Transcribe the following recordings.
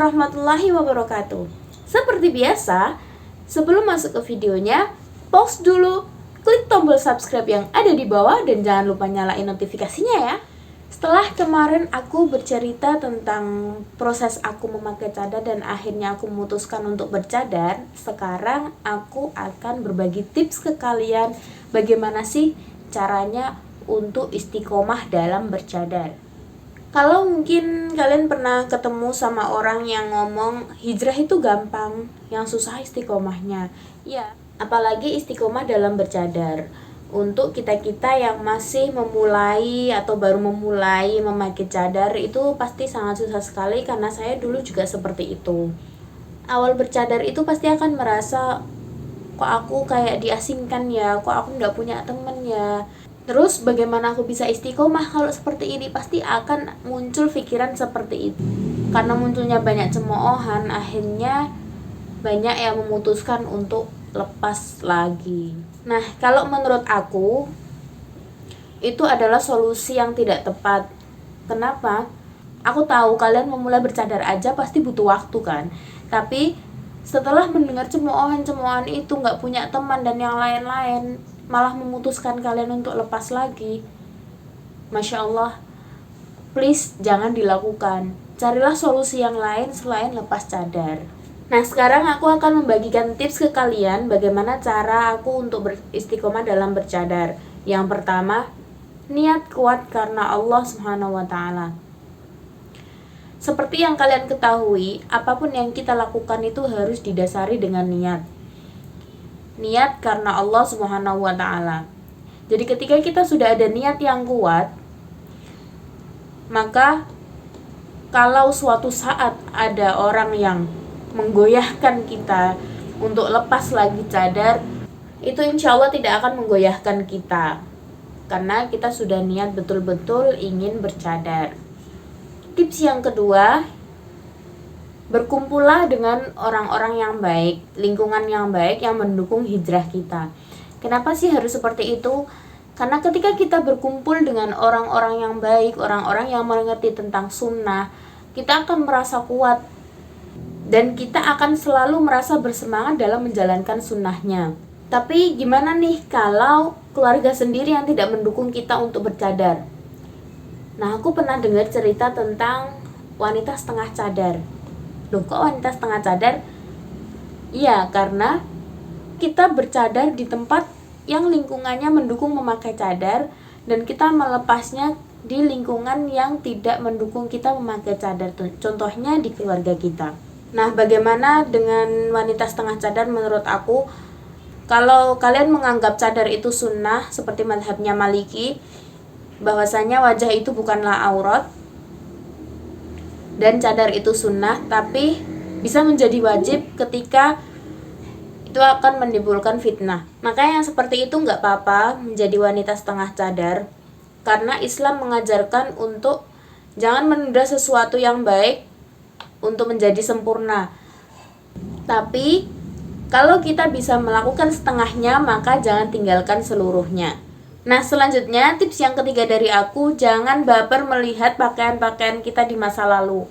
warahmatullahi wabarakatuh. Seperti biasa, sebelum masuk ke videonya, pause dulu, klik tombol subscribe yang ada di bawah dan jangan lupa nyalain notifikasinya ya. Setelah kemarin aku bercerita tentang proses aku memakai cadar dan akhirnya aku memutuskan untuk bercadar, sekarang aku akan berbagi tips ke kalian bagaimana sih caranya untuk istiqomah dalam bercadar. Kalau mungkin kalian pernah ketemu sama orang yang ngomong hijrah itu gampang, yang susah istiqomahnya. Ya, apalagi istiqomah dalam bercadar. Untuk kita-kita yang masih memulai atau baru memulai memakai cadar itu pasti sangat susah sekali, karena saya dulu juga seperti itu. Awal bercadar itu pasti akan merasa, kok aku kayak diasingkan ya, kok aku nggak punya temen ya. Terus bagaimana aku bisa istiqomah kalau seperti ini? Pasti akan muncul pikiran seperti itu. Karena munculnya banyak cemoohan, akhirnya banyak yang memutuskan untuk lepas lagi. Nah, kalau menurut aku itu adalah solusi yang tidak tepat. Kenapa? Aku tahu kalian memulai bercadar aja pasti butuh waktu kan. Tapi setelah mendengar cemoohan-cemoohan itu, nggak punya teman dan yang lain-lain, malah memutuskan kalian untuk lepas lagi. Masya Allah, please jangan dilakukan. Carilah solusi yang lain selain lepas cadar. Nah, sekarang aku akan membagikan tips ke kalian bagaimana cara aku untuk beristiqomah dalam bercadar. Yang pertama, niat kuat karena Allah Subhanahu wa Ta'ala. Seperti yang kalian ketahui, apapun yang kita lakukan itu harus didasari dengan niat. Niat karena Allah Subhanahu wa Ta'ala. Jadi ketika kita sudah ada niat yang kuat, maka kalau suatu saat ada orang yang menggoyahkan kita untuk lepas lagi cadar, itu insya Allah tidak akan menggoyahkan kita, karena kita sudah niat betul-betul ingin bercadar. Tips yang kedua, berkumpullah dengan orang-orang yang baik, lingkungan yang baik yang mendukung hijrah kita. Kenapa sih harus seperti itu? Karena ketika kita berkumpul dengan orang-orang yang baik, orang-orang yang mengerti tentang sunnah, kita akan merasa kuat dan kita akan selalu merasa bersemangat dalam menjalankan sunnahnya. Tapi gimana nih kalau keluarga sendiri yang tidak mendukung kita untuk bercadar? Nah, aku pernah dengar cerita tentang wanita setengah cadar. Loh, kok wanita setengah cadar? Iya, karena kita bercadar di tempat yang lingkungannya mendukung memakai cadar, dan kita melepasnya di lingkungan yang tidak mendukung kita memakai cadar. Contohnya di keluarga kita. Nah, bagaimana dengan wanita setengah cadar? Menurut aku, kalau kalian menganggap cadar itu sunnah seperti mazhabnya Maliki, bahwasanya wajah itu bukanlah aurat dan cadar itu sunnah, tapi bisa menjadi wajib ketika itu akan menimbulkan fitnah. Maka yang seperti itu nggak apa-apa menjadi wanita setengah cadar, karena Islam mengajarkan untuk jangan menunda sesuatu yang baik untuk menjadi sempurna. Tapi kalau kita bisa melakukan setengahnya, maka jangan tinggalkan seluruhnya. Nah, selanjutnya tips yang ketiga dari aku, jangan baper melihat pakaian-pakaian kita di masa lalu.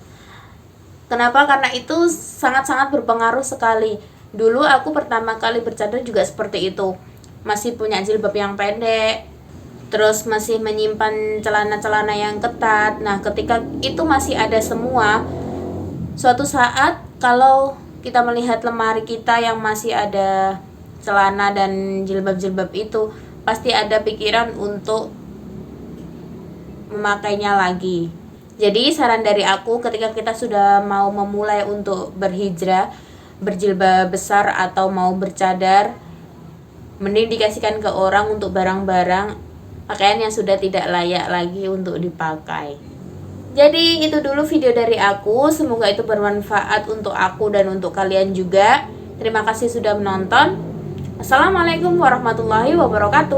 Kenapa? Karena itu sangat-sangat berpengaruh sekali. Dulu aku pertama kali bercadar juga seperti itu. Masih punya jilbab yang pendek, terus masih menyimpan celana-celana yang ketat. Nah, ketika itu masih ada semua, suatu saat kalau kita melihat lemari kita yang masih ada celana dan jilbab-jilbab itu, pasti ada pikiran untuk memakainya lagi. Jadi saran dari aku, ketika kita sudah mau memulai untuk berhijrah, berjilbab besar atau mau bercadar, mending dikasihkan ke orang untuk barang-barang pakaian yang sudah tidak layak lagi untuk dipakai. Jadi itu dulu video dari aku, semoga itu bermanfaat untuk aku dan untuk kalian juga. Terima kasih sudah menonton. Assalamualaikum warahmatullahi wabarakatuh.